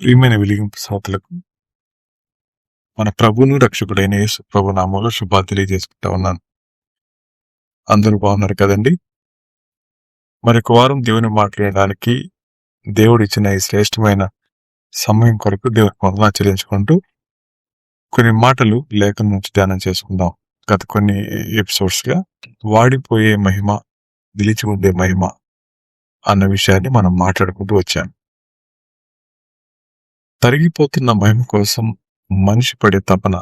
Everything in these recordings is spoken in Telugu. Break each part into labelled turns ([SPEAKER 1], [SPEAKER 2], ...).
[SPEAKER 1] ప్రియమైన వెలిగింపు శ్రోతలకు మన ప్రభువును రక్షకుడైన యేసు ప్రభు నామంలో శుభాలు తెలియజేసుకుంటా ఉన్నాను. అందరూ బాగున్నారు కదండి. మరొక వారం దేవుని మాట్లాడడానికి దేవుడు ఇచ్చిన ఈ శ్రేష్టమైన సమయం కొరకు దేవునికి వందనాలు చెల్లించుకుంటూ కొన్ని మాటలు లేఖనం నుంచి ధ్యానం చేసుకుందాం. గత కొన్ని ఎపిసోడ్స్ గా వాడిపోయే మహిమ, నిలిచి ఉండే మహిమ అన్న విషయాన్ని మనం మాట్లాడుకుంటూ వచ్చాం. తరిగిపోతున్న మహిమ కోసం మనిషి పడే తపన,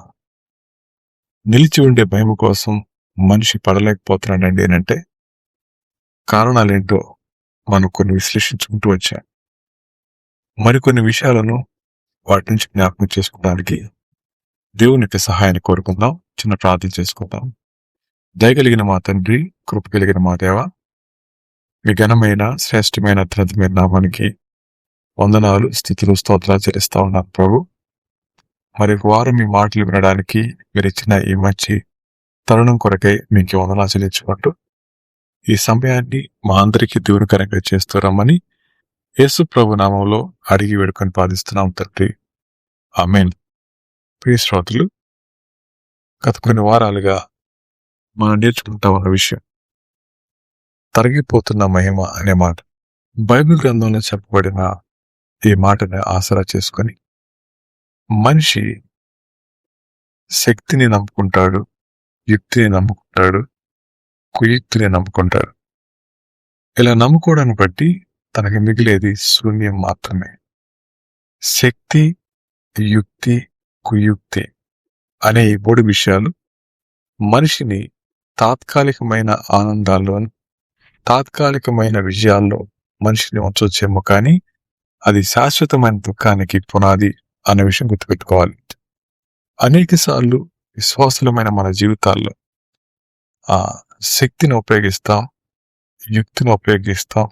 [SPEAKER 1] నిలిచి ఉండే మహిమ కోసం మనిషి పడలేకపోతున్నాడండి అంటే కారణాలేంటో మనం కొన్ని విశ్లేషించుకుంటూ వచ్చాం. మరికొన్ని విషయాలను వాటి నుంచి జ్ఞాపకం చేసుకోవడానికి దేవుని యొక్క సహాయాన్ని కోరుకుందాం. చిన్న ప్రార్థన చేసుకుందాం. దయగలిగిన మా తండ్రి, కృప కలిగిన మా దేవ, మీ ఘనమైన శ్రేష్టమైన అత్యంతమైన నామానికి వందనాలు, స్థితులు, స్తోత్రాలు చెల్లిస్తా ఉన్నాను ప్రభు. మరి వారు మీ మాటలు వినడానికి మీరు ఇచ్చిన ఈ మంచి తరుణం కొరకై మీకు వందనాలు చెల్లించుకుంటూ ఈ సమయాన్ని మా అందరికీ దీవెనకరంగా చేస్తూ రమ్మని యేసు ప్రభు నామంలో అడిగి వేడుకొని ప్రార్థిస్తున్నాం తండ్రి, ఆమేన్. ప్రియ శ్రోతలు, గత కొన్ని వారాలుగా మనం నేర్చుకుంటా ఉన్న విషయం తరిగిపోతున్న మహిమ అనే మాట. బైబిల్ గ్రంథంలో చెప్పబడిన ఈ మాటని ఆసరా చేసుకొని మనిషి శక్తిని నమ్ముకుంటాడు, యుక్తిని నమ్ముకుంటాడు, కుయుక్తిని నమ్ముకుంటాడు. ఇలా నమ్ముకోవడాన్ని బట్టి తనకి మిగిలేది శూన్యం మాత్రమే. శక్తి, యుక్తి, కుయుక్తి అనే ఈ 3 విషయాలు మనిషిని తాత్కాలికమైన ఆనందాల్లోను, తాత్కాలికమైన విజయాల్లో మనిషిని ఉంచొచ్చేమో కానీ అది శాశ్వతమైన దుఃఖానికి పునాది అనే విషయం గుర్తుపెట్టుకోవాలి. అనేక సార్లు విశ్వాసులమైన మన జీవితాల్లో ఆ శక్తిని ఉపయోగిస్తాం, యుక్తిని ఉపయోగిస్తాం,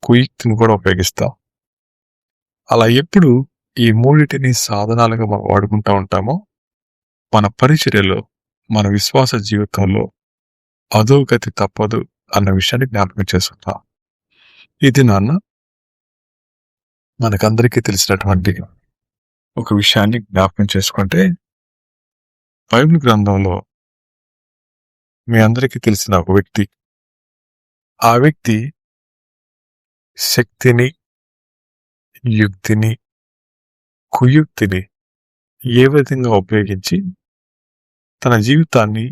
[SPEAKER 1] కుయుక్తిని కూడా ఉపయోగిస్తాం. అలా ఎప్పుడు ఈ 3టిని సాధనాలుగా మనం వాడుకుంటా ఉంటామో మన పరిచర్యలో, మన విశ్వాస జీవితంలో అధోగతి తప్పదు అన్న విషయాన్ని జ్ఞాపకం చేసుకుంటాం. ఇది మనకందరికీ తెలిసినటువంటి ఒక విషయాన్ని జ్ఞాపకం చేసుకుంటే, బైబిల్ గ్రంథంలో మీ అందరికీ తెలిసిన ఒక వ్యక్తి, ఆ వ్యక్తి శక్తిని, యుక్తిని, కుయుక్తిని ఏ విధంగా ఉపయోగించి తన జీవితాన్ని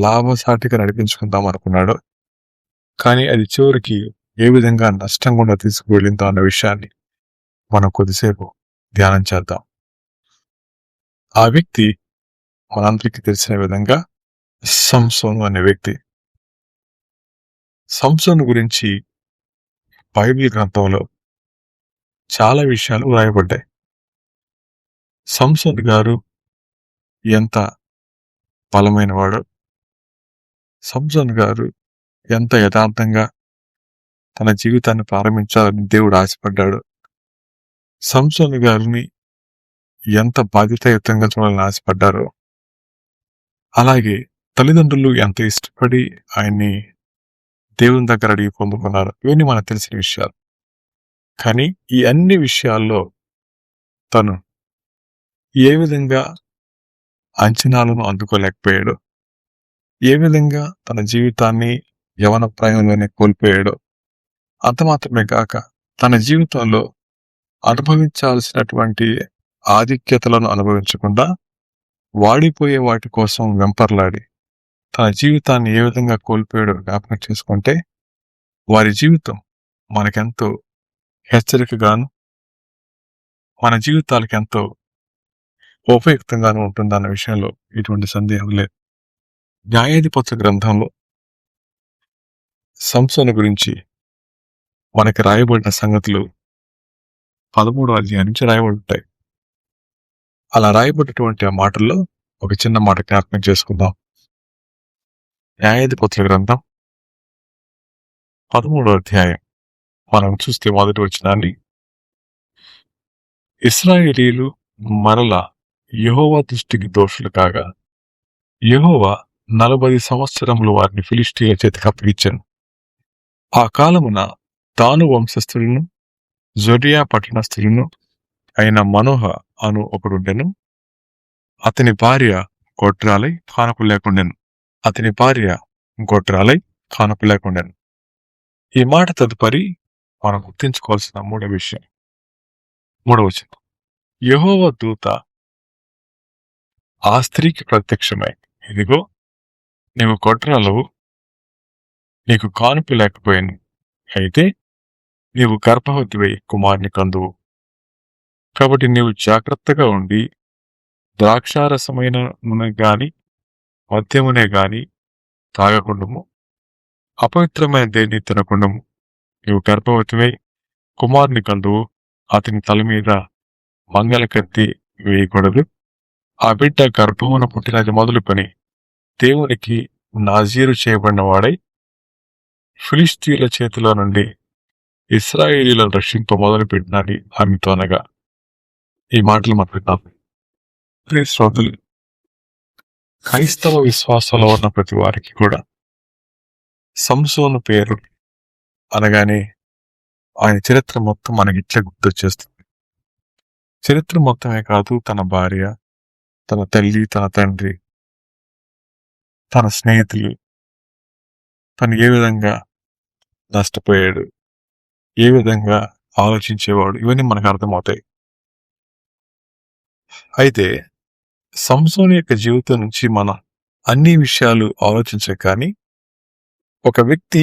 [SPEAKER 1] లాభసాటిగా నడిపించుకుందాం అనుకున్నాడో, కానీ అది చివరికి ఏ విధంగా నష్టం గుండా తీసుకువెళ్ళిందో అన్న విషయాన్ని మనం కొద్దిసేపు ధ్యానం చేద్దాం. ఆ వ్యక్తి మనందరికీ తెలిసిన విధంగా సంసోను అనే వ్యక్తి. సంసోను గురించి బైబిల్ గ్రంథంలో చాలా విషయాలు వ్రాయబడ్డాయి. సంసోను గారు ఎంత బలమైన వాడో, సంసోను గారు ఎంత యథార్థంగా తన జీవితాన్ని ప్రారంభించాలని దేవుడు ఆశపడ్డాడు, సంసోను గారిని ఎంత బాధ్యతాయుతంగా చూడాలని ఆశపడ్డారో, అలాగే తల్లిదండ్రులు ఎంత ఇష్టపడి ఆయన్ని దేవుని దగ్గర అడిగి పొందుకున్నారు, ఇవన్నీ మనకు తెలిసిన విషయాలు. కానీ ఈ అన్ని విషయాల్లో తను ఏ విధంగా అంచనాలను అందుకోలేకపోయాడో, ఏ విధంగా తన జీవితాన్ని యవన ప్రాయంలోనే కోల్పోయాడో, అంత మాత్రమే కాక తన జీవితంలో అనుభవించాల్సినటువంటి ఆధిక్యతలను అనుభవించకుండా వాడిపోయే వాటి కోసం వెంపర్లాడి తన జీవితాన్ని ఏ విధంగా కోల్పోయాడో జ్ఞాపకం చేసుకుంటే వారి జీవితం మనకెంతో హెచ్చరికగాను, మన జీవితాలకు ఎంతో ఉపయుక్తంగాను ఉంటుందన్న విషయంలో ఎటువంటి సందేహం లేదు. న్యాయాధిపతుల గ్రంథంలో సంసోను గురించి మనకి రాయబడిన సంగతులు 13వ అధ్యాయం నుంచి రాయబడి ఉంటాయి. అలా రాయబడినటువంటి ఆ మాటల్లో ఒక చిన్న మాట జ్ఞాపకం చేసుకుందాం. న్యాయాధిపతుల గ్రంథం 13వ అధ్యాయం మనం చూస్తే మొదటి వచనాన్ని, ఇశ్రాయేలీయులు మరలా యెహోవా దృష్టికి దోషులు కాగా యెహోవా 40 సంవత్సరములు వారిని ఫిలిష్తీయుల చేతికి అప్పగించెను. ఆ కాలమున దాను వంశస్థులను జొరియా పట్టణస్థులను అయిన మనోహ అను ఒకడుండెను. అతని భార్య గొడ్రాలై కానుపు లేకుండెను. ఈ మాట తదుపరి మనం గుర్తించుకోవాల్సిన మూడవ విషయం. మూడవచనం, యెహోవా దూత ఆ స్త్రీకి ప్రత్యక్షమై, ఇదిగో నీవు గొడ్రాలవు, నీకు కానుపు లేకపోయాను, అయితే నీవు గర్భవతివై కుమారుని కందువు. కాబట్టి నీవు జాగ్రత్తగా ఉండి ద్రాక్షారసమైన నూనె గాని మద్యమునే గాని తాగకుండము, అపవిత్రమైన దేన్ని తినకుండము. నీవు గర్భవతివై కుమారుని కందువు, అతని తల మీద మంగళ కత్తి వేయకూడదు. ఆ బిడ్డ గర్భమున పుట్టినది మొదలుకొని దేవునికి నాజీరు చేయబడిన వాడై ఫిలిష్తీయుల చేతిలో నుండి ఇశ్రాయేలీలను రక్షింప మొదలు పెట్టినది ఆమెతో అనగా. ఈ మాటలు మనం విన్నాం. ప్రియ శ్రోతలు, క్రైస్తవ విశ్వాసంలో ఉన్న ప్రతి వారికి కూడా సంసోను పేరు అనగానే ఆయన చరిత్ర మొత్తం మనకి ఇట్లా గుర్తొచ్చేస్తుంది. చరిత్ర మొత్తమే కాదు, తన భార్య, తన తల్లి, తన తండ్రి, తన స్నేహితులు, తను ఏ విధంగా నష్టపోయాడు, ఏ విధంగా ఆలోచించేవాడు, ఇవన్నీ మనకు అర్థమవుతాయి. అయితే సంసోను యొక్క జీవితం నుంచి మనం అన్ని విషయాలు ఆలోచించే కానీ ఒక వ్యక్తి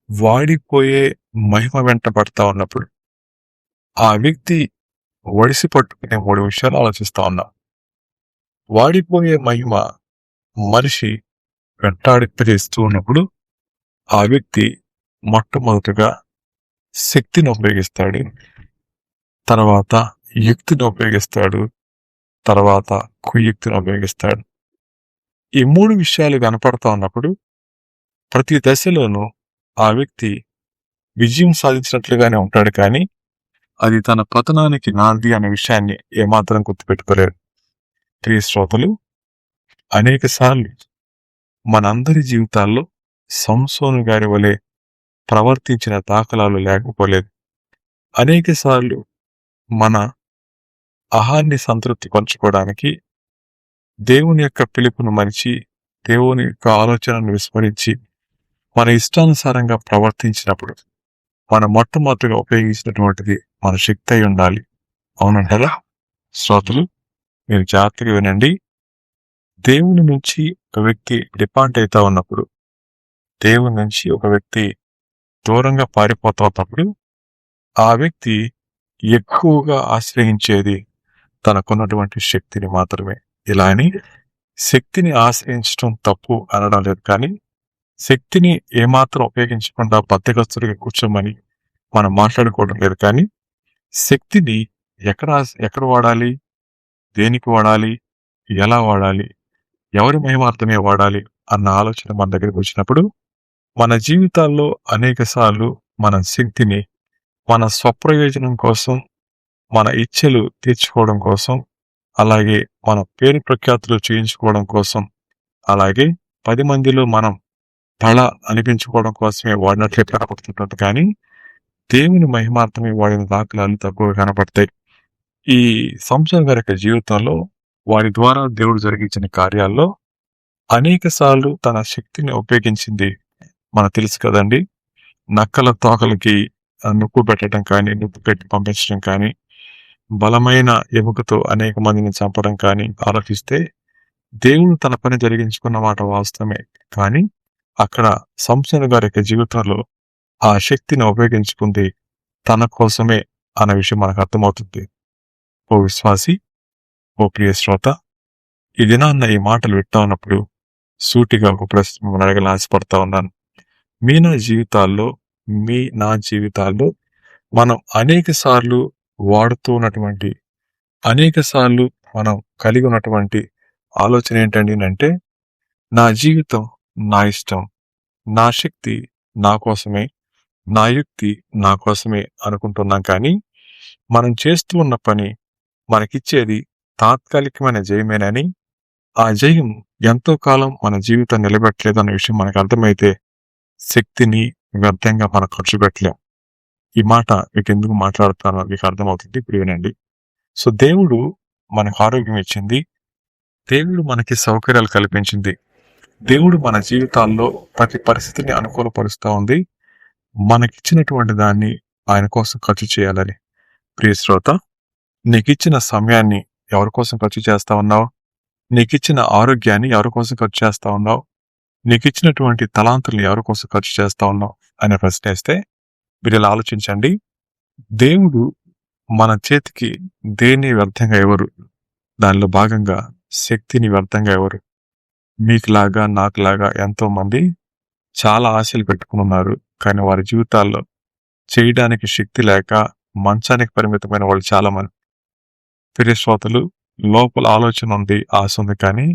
[SPEAKER 1] వాడిపోయే మహిమ వెంట పడతా ఉన్నప్పుడు ఆ వ్యక్తి ఒడిసి పట్టుకునే 3 విషయాలు ఆలోచిస్తా ఉన్నాం. వాడిపోయే మహిమ మనిషి వెంటాడిస్తూ ఉన్నప్పుడు ఆ వ్యక్తి మొట్టమొదటిగా శక్తిని ఉపయోగిస్తాడు, తర్వాత యుక్తిని ఉపయోగిస్తాడు, తర్వాత కుయుక్తిని ఉపయోగిస్తాడు. ఈ 3 విషయాలు కనపడతా ఉన్నప్పుడు ప్రతి దశలోనూ ఆ వ్యక్తి విజయం సాధించినట్లుగానే ఉంటాడు, కానీ అది తన పతనానికి నాంది అనే విషయాన్ని ఏమాత్రం గుర్తుపెట్టుకోలేరు. ప్రియ శ్రోతలు, అనేక సార్లు మనందరి జీవితాల్లో సంసోను గారి వలె ప్రవర్తించిన దాఖలాలు లేకపోలేదు. అనేక సార్లు మన అహాన్ని సంతృప్తి పరచుకోవడానికి దేవుని యొక్క పిలుపును మరిచి, దేవుని యొక్క ఆలోచనను విస్మరించి మన ఇష్టానుసారంగా ప్రవర్తించినప్పుడు మనం మొట్టమొదటిగా ఉపయోగించినటువంటిది మన శక్తి అయి ఉండాలి. అవునంటారా? శ్రోతలు, మీరు జాగ్రత్తగా వినండి. దేవుని నుంచి ఒక వ్యక్తి డిపార్ట్ అవుతా ఉన్నప్పుడు, దేవుని నుంచి ఒక వ్యక్తి దూరంగా పారిపోతా ఉన్నప్పుడు ఆ వ్యక్తి ఎక్కువగా ఆశ్రయించేది తనకున్నటువంటి శక్తిని మాత్రమే. ఇలా అని శక్తిని ఆశ్రయించడం తప్పు అనడం లేదు, కానీ శక్తిని ఏమాత్రం ఉపయోగించకుండా బద్దగస్తుడిగా కూర్చోమని మనం మాట్లాడుకోవడం లేదు. కానీ శక్తిని ఎక్కడ వాడాలి, దేనికి వాడాలి, ఎలా వాడాలి, ఎవరి మహిమార్థమే వాడాలి అన్న ఆలోచన మన దగ్గరికి వచ్చినప్పుడు మన జీవితాల్లో అనేక సార్లు మన శక్తిని మన స్వప్రయోజనం కోసం, మన ఇచ్ఛలు తీర్చుకోవడం కోసం, అలాగే మన పేరు ప్రఖ్యాతులు చేయించుకోవడం కోసం, అలాగే 10 మందిలో మనం తల అనిపించుకోవడం కోసమే వాడినట్లే కనపడుతుంటుంది, కానీ దేవుని మహిమార్థమే వాడిన దాఖలాలు తక్కువ కనపడతాయి. ఈ సంసోను గారి యొక్క జీవితంలో వారి ద్వారా దేవుడు జరిగించిన కార్యాల్లో అనేక సార్లు తన శక్తిని ఉపయోగించింది మనకు తెలుసు కదండి. నక్కల తోకలకి నొప్పు పెట్టడం కానీ, నొప్పు పెట్టి పంపించడం కానీ, బలమైన ఎముకతో అనేక మందిని చంపడం కానీ ఆలోచిస్తే దేవుడు తన పని జరిగించుకున్న మాట వాస్తవమే, కానీ అక్కడ సంసోను గారి యొక్క జీవితంలో ఆ శక్తిని ఉపయోగించుకుంది తన కోసమే అన్న విషయం మనకు అర్థమవుతుంది. ఓ విశ్వాసి, ఓ ప్రియ శ్రోత, ఈ దినాన్న ఈ మాటలు వింటా ఉన్నప్పుడు సూటిగా ఒక ప్రశ్న మిమ్మల్ని అడగాలని ఆశపడతా ఉన్నాను. నా జీవితాల్లో మనం అనేక సార్లు వాడుతూ ఉన్నటువంటి, అనేక సార్లు మనం కలిగి ఉన్నటువంటి ఆలోచన ఏంటండి అంటే, నా జీవితం నా ఇష్టం, నా శక్తి నా కోసమే, నా యుక్తి నా కోసమే అనుకుంటున్నాం, కానీ మనం చేస్తూ ఉన్న పని మనకిచ్చేది తాత్కాలికమైన జయమేనని, ఆ జయం ఎంతో కాలం మన జీవితం నిలబెట్టలేదు అనే విషయం మనకు అర్థమైతే శక్తిని వ్యర్థంగా మనం ఖర్చు పెట్టలేం. ఈ మాట మీకు ఎందుకు మాట్లాడుతానో మీకు అర్థమవుతుంది. ఇప్పుడు వినండి. సో దేవుడు మనకు ఆరోగ్యం ఇచ్చింది. దేవుడు మనకి సౌకర్యాలు కల్పించింది. దేవుడు మన జీవితాల్లో ప్రతి పరిస్థితిని అనుకూలపరుస్తూ ఉంది. మనకిచ్చినటువంటి దాన్ని ఆయన కోసం ఖర్చు చేయాలని. ప్రియ శ్రోత, నీకిచ్చిన సమయాన్ని ఎవరి కోసం ఖర్చు చేస్తా ఉన్నావు? నీకిచ్చిన ఆరోగ్యాన్ని ఎవరి కోసం ఖర్చు చేస్తా ఉన్నావు? నీకిచ్చినటువంటి తలాంతుల్ని ఎవరి కోసం ఖర్చు చేస్తా ఉన్నావు అనే ప్రశ్న వేస్తే మీరు ఇలా ఆలోచించండి. దేవుడు మన చేతికి దేన్ని వ్యర్థంగా ఎవరు? దానిలో భాగంగా శక్తిని వ్యర్థంగా ఎవరు? మీకులాగా నాకులాగా ఎంతో మంది చాలా ఆశలు పెట్టుకుని ఉన్నారు. కానీ వారి జీవితాల్లో చేయడానికి శక్తి లేక మంచానికి పరిమితమైన వాళ్ళు చాలా మంది. ప్రియ శ్రోతలు, లోపల ఆలోచన ఉంది, ఆశ ఉంది, కానీ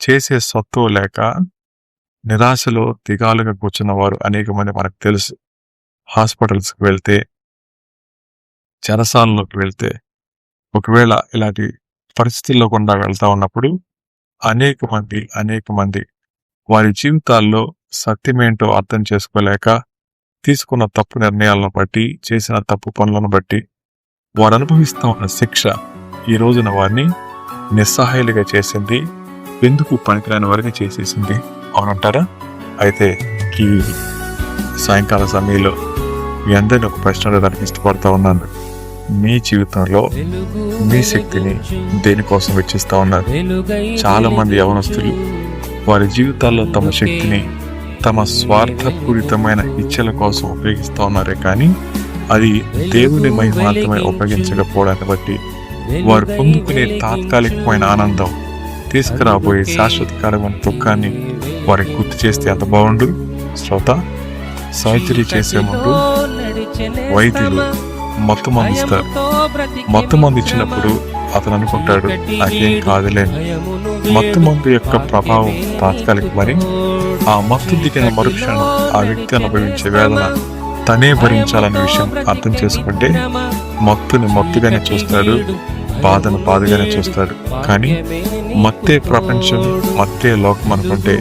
[SPEAKER 1] చేసే సత్తువ లేక నిరాశలో దిగాలుగా కూర్చున్న వారు అనేక మంది మనకు తెలుసు. హాస్పిటల్స్కి వెళ్తే, చెరసాలలోకి వెళ్తే, ఒకవేళ ఇలాంటి పరిస్థితుల్లో గుండా వెళ్తా ఉన్నప్పుడు అనేక మంది వారి జీవితాల్లో సత్యమేంటో అర్థం చేసుకోలేక తీసుకున్న తప్పు నిర్ణయాలను బట్టి, చేసిన తప్పు పనులను బట్టి వారు అనుభవిస్తూ ఉన్న శిక్ష ఈ రోజున వారిని నిస్సహాయాలుగా చేసింది. ఎందుకు పనికిరాని వారిని చేసేసింది. అవునంటారా? అయితే ఈ సాయంకాల సమయంలో మీ అందరినీ ఒక ప్రశ్న అడగడానికి ఇష్టపడతా ఉన్నాను. మీ జీవితంలో మీ శక్తిని దేనికోసం వెచ్చిస్తా ఉన్నారు? చాలా మంది యవనస్తులు వారి జీవితాల్లో తమ శక్తిని తమ స్వార్థపూరితమైన ఇచ్చల కోసం ఉపయోగిస్తూ ఉన్నారే కానీ అది దేవుని మహిమార్థమై ఉపయోగించకపోవడాన్ని బట్టి వారు పొందుకునే తాత్కాలికమైన ఆనందం తీసుకురాబోయే శాశ్వతకాలమైన దుఃఖాన్ని వారికి గుర్తు చేస్తే ఎంత బాగుండు. శ్రోత, సర్జరీ చేసే ముందు వైద్యులు మత్తు మందు ఇస్తారు. మత్తు మందు ఇచ్చినప్పుడు అతను అనుకుంటాడు నాకేం కాదులేని. మత్తు మందు యొక్క ప్రభావం తాత్కాలికమని ఆ మత్తు దిగిన మరుక్షణం ఆ వ్యక్తి అనుభవించే వేదన తనే భరించాలనే విషయం అర్థం చేసుకుంటే మత్తుని మత్తుగానే చూస్తాడు, బాధను బాధగానే చూస్తాడు. కానీ మత్తే ప్రపంచం, మత్తే లోకం అనుకుంటే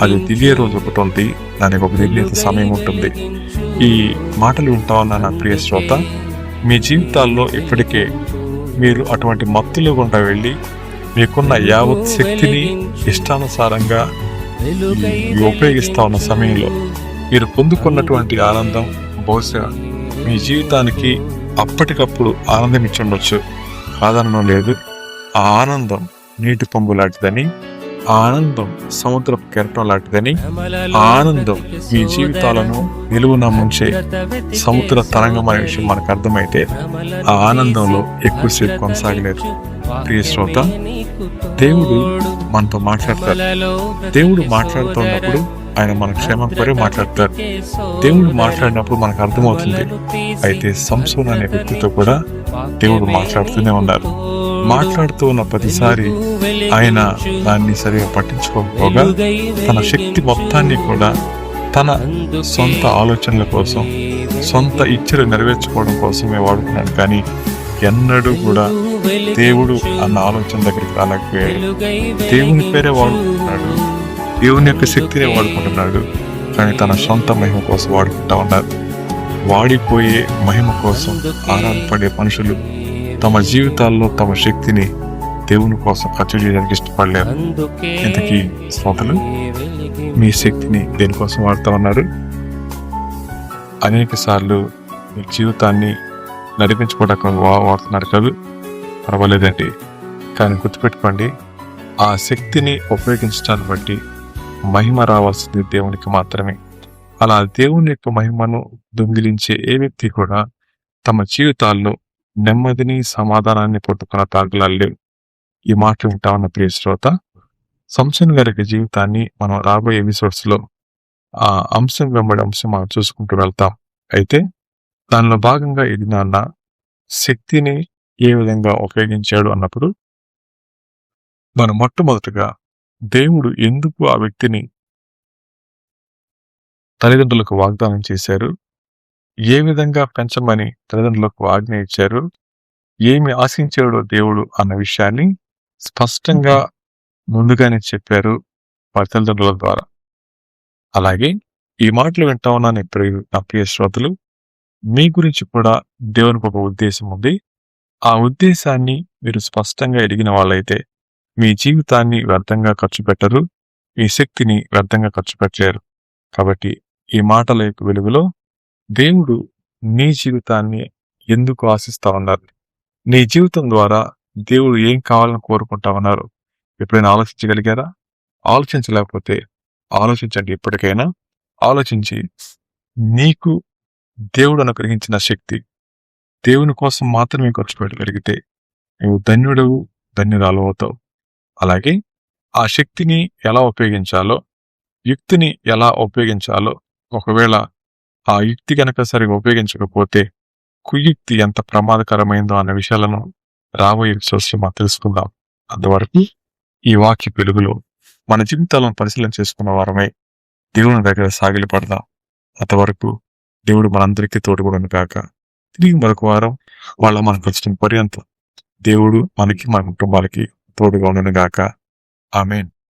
[SPEAKER 1] అది దిగే రోజు ఒకటి ఉంది, దానికి ఒక నిర్ణీత సమయం ఉంటుంది. ఈ మాటలు వింటా ఉన్న నా ప్రియ శ్రోత, మీ జీవితాల్లో ఇప్పటికే మీరు అటువంటి మత్తులో గుండా వెళ్ళి మీకున్న యావత్ శక్తిని ఇష్టానుసారంగా ఉపయోగిస్తా ఉన్న సమయంలో మీరు పొందుకున్నటువంటి ఆనందం బహుశా మీ జీవితానికి అప్పటికప్పుడు ఆనందం ఇచ్చి ఉండొచ్చు, కాదనడం లేదు. ఆ ఆనందం నీటి పంపు లాంటిదని, ఆ ఆనందం సముద్రపు కెరటం లాంటిదని, ఆ ఆనందం మీ జీవితాలను నిలువున ముంచే సముద్ర తరంగం అనే విషయం మనకు అర్థమైతే ఆ ఆనందంలో ఎక్కువసేపు కొనసాగలేదు. ప్రియ శ్రోత, దేవుడు మనతో మాట్లాడతారు. దేవుడు మాట్లాడుతున్నప్పుడు ఆయన మన క్షేమం కోరే మాట్లాడతారు. దేవుడు మాట్లాడినప్పుడు మనకు అర్థమవుతుంది. అయితే సంసోను అనే వ్యక్తితో కూడా దేవుడు మాట్లాడుతూనే ఉన్నారు. మాట్లాడుతూ ఉన్న ప్రతిసారి ఆయన దాన్ని సరిగా పట్టించుకోకపోగా తన శక్తి మొత్తాన్ని కూడా తన సొంత ఆలోచనల కోసం, సొంత ఇచ్చలు నెరవేర్చుకోవడం కోసమే వాడుకున్నాడు. కానీ ఎన్నడూ కూడా దేవుడు అన్న ఆలోచన దగ్గరికి రాలేకపోయాడు. దేవుని పేరే వాడుకుంటున్నాడు, దేవుని యొక్క శక్తినే వాడుకుంటున్నాడు, కానీ తన సొంత మహిమ కోసం వాడుకుంటా ఉన్నారు. వాడిపోయే మహిమ కోసం ఆరాటపడే మనుషులు తమ జీవితాల్లో తమ శక్తిని దేవుని కోసం ఖర్చు చేయడానికి ఇష్టపడలేరు. ఇంతకీ శ్రోతలు, మీ శక్తిని దేనికోసం వాడుతూ ఉన్నారు? అనేక సార్లు మీ జీవితాన్ని నడిపించుకోవడానికి వాడుతున్నారు కదా, పర్వాలేదండి. కానీ గుర్తుపెట్టుకోండి, ఆ శక్తిని ఉపయోగించడాన్ని బట్టి మహిమ రావాల్సింది దేవునికి మాత్రమే. అలా దేవుని యొక్క మహిమను దొంగిలించే ఏ వ్యక్తి కూడా తమ జీవితాల్లో నెమ్మదిని సమాధానాన్ని పొందుకున్న తాగులాలు లేవు. ఈ మాట వింటా ఉన్న ప్రియ శ్రోత, సంసోను గారి జీవితాన్ని మనం రాబోయే ఎపిసోడ్స్ లో ఆ అంశం వెంబడి అంశం మనం చూసుకుంటూ వెళ్తాం. అయితే దానిలో భాగంగా ఇది నాన్న శక్తిని ఏ విధంగా ఉపయోగించాడు అన్నప్పుడు మనం మొట్టమొదటిగా దేవుడు ఎందుకు ఆ వ్యక్తిని తల్లిదండ్రులకు వాగ్దానం చేశారు, ఏ విధంగా పెంచమని తల్లిదండ్రులకు ఆజ్ఞ ఇచ్చారు, ఏమి ఆశించాడో దేవుడు అన్న విషయాన్ని స్పష్టంగా ముందుగానే చెప్పారు వారి తల్లిదండ్రుల ద్వారా. అలాగే ఈ మాటలు వింటా ఉన్న నా ప్రియ శ్రోతలు, మీ గురించి కూడా దేవునికి ఒక ఉద్దేశం ఉంది. ఆ ఉద్దేశాన్ని మీరు స్పష్టంగా ఎరిగిన వాళ్ళైతే మీ జీవితాన్ని వ్యర్థంగా ఖర్చు పెట్టరు, మీ శక్తిని వ్యర్థంగా ఖర్చు పెట్టలేరు. కాబట్టి ఈ మాటల యొక్క వెలుగులో దేవుడు నీ జీవితాన్ని ఎందుకు ఆశిస్తా ఉన్నారు, నీ జీవితం ద్వారా దేవుడు ఏం కావాలని కోరుకుంటా ఉన్నారు, ఎప్పుడైనా ఆలోచించగలిగారా? ఆలోచించలేకపోతే ఆలోచించండి. ఎప్పటికైనా ఆలోచించి నీకు దేవుడు అనుగ్రహించిన శక్తి దేవుని కోసం మాత్రమే ఖర్చు పెట్టగలిగితే నువ్వు ధన్యుడవు, ధన్యురాలు అవుతావు. అలాగే ఆ శక్తిని ఎలా ఉపయోగించాలో, యుక్తిని ఎలా ఉపయోగించాలో, ఒకవేళ ఆ యుక్తి కనుక సరిగా ఉపయోగించకపోతే కుయుక్తి ఎంత ప్రమాదకరమైందో అన్న విషయాలను రాబోయే ఎపిసోడ్స్లో మనం తెలుసుకుందాం. అంతవరకు ఈ వాక్య వెలుగులో మన జీవితాలను పరిశీలన చేసుకున్న వారమై దేవుని దగ్గర సాగిలి పడదాం. అంతవరకు దేవుడు మనందరికీ తోడుగుడును కాక. తిరిగి మరొక వారం మనకు వచ్చిన పర్యంతం దేవుడు మనకి, మన కుటుంబాలకి తోడుగా ఉండను గాక. ఆమేన్.